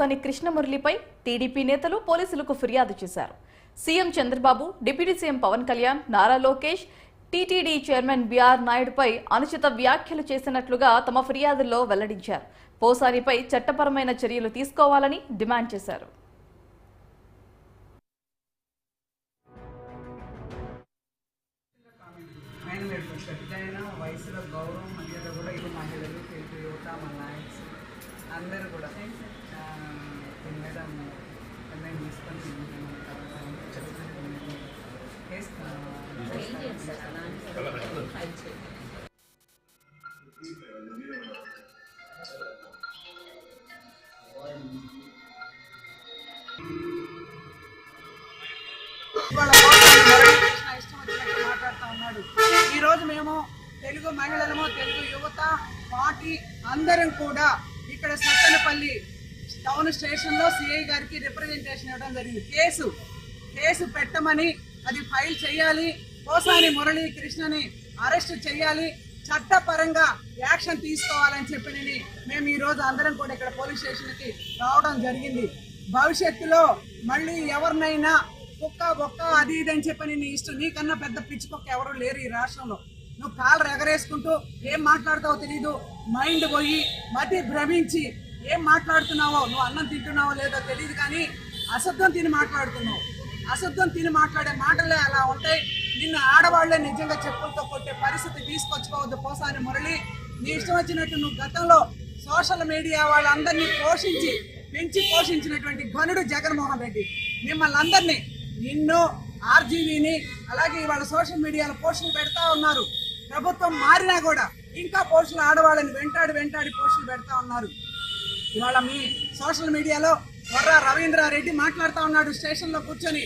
అని కృష్ణమురళిపై టీడీపీ నేతలు పోలీసులకు ఫిర్యాదు చేశారు. CM Chandrababu, deputy CM Pawan Kalyan, Nara Lokesh, TTD chairman BR నాయుడుపై అనుచిత వ్యాఖ్యలు చేసినట్లుగా తమ ఫిర్యాదుల్లో వెల్లడించారు. పోసానిపై చట్టపరమైన చర్యలు తీసుకోవాలని డిమాండ్ చేశారు. అందరూ కూడా దీని మీద నిర్ణయం తీసుకొని మాట్లాడుతూ ఉన్నాడు. ఈరోజు మేము తెలుగు మహిళలము, తెలుగు యువత పార్టీ అందరం కూడా ఇక్కడ సత్తెనపల్లి టౌన్ స్టేషన్లో సిఐ గారికి రిప్రజెంటేషన్ ఇవ్వడం జరిగింది. కేసు పెట్టమని, అది ఫైల్ చేయాలి, పోసాని మురళీ కృష్ణని అరెస్ట్ చేయాలి, చట్టపరంగా యాక్షన్ తీసుకోవాలని చెప్పి మేము ఈరోజు అందరం కూడా ఇక్కడ పోలీస్ స్టేషన్కి రావడం జరిగింది. భవిష్యత్తులో మళ్ళీ ఎవరినైనా కుక్క బొక్క అది ఇది అని చెప్పి నీ ఇష్టం, నీకన్నా పెద్ద పిచ్చి కుక్క ఎవరు లేరు ఈ రాష్ట్రంలో. నువ్వు కాళ్ళు ఎగరేసుకుంటూ ఏం మాట్లాడతావో తెలీదు, మైండ్ పోయి మతి భ్రమించి ఏం మాట్లాడుతున్నావో, నువ్వు అన్నం తింటున్నావో లేదో తెలియదు, కానీ అశుద్ధం తిని మాట్లాడుతున్నావు. అశుద్ధం తిని మాట్లాడే మాటలే అలా ఉంటాయి. నిన్ను ఆడవాళ్లే నిజంగా చెప్పులతో కొట్టే పరిస్థితి తీసుకొచ్చుకోవద్దు పోసాని మురళి. నీ ఇష్టం వచ్చినట్టు నువ్వు గతంలో సోషల్ మీడియా వాళ్ళందరినీ పెంచి పోషించినటువంటి ఘనుడు జగన్మోహన్ రెడ్డి. మిమ్మల్ని అందరినీ, నిన్ను, ఆర్జీవీని, అలాగే ఇవాళ సోషల్ మీడియాలో పోస్టులు పెడతా ఉన్నారు. ప్రభుత్వం మారినా కూడా ఇంకా పోస్టులు ఆడవాళ్ళని వెంటాడి పోస్టులు పెడతా ఉన్నారు. ఇవాళ మీ సోషల్ మీడియాలో వర్రా రవీంద్రారెడ్డి మాట్లాడుతూ ఉన్నాడు స్టేషన్లో కూర్చొని,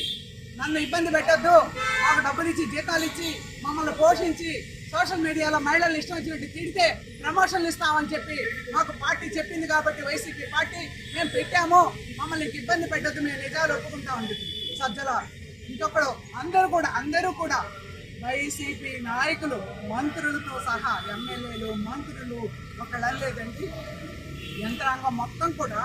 నన్ను ఇబ్బంది పెట్టద్దు, మాకు డబ్బులు ఇచ్చి జీతాలు ఇచ్చి మమ్మల్ని పోషించి సోషల్ మీడియాలో మహిళలు ఇష్టం వచ్చినట్టు తిడితే ప్రమోషన్లు ఇస్తామని చెప్పి మాకు పార్టీ చెప్పింది కాబట్టి వైసీపీ పార్టీ మేము పెట్టాము, మమ్మల్ని ఇబ్బంది పెట్టద్దు, మేము నిజాలు ఒప్పుకుంటామని చెప్పి సజ్జల ఇంకొకడు అందరూ కూడా వైసీపీ నాయకులు, మంత్రులతో సహా, ఎమ్మెల్యేలు, మంత్రులు, ఒకళ్ళలేదండి, యంత్రాంగం మొత్తం కూడా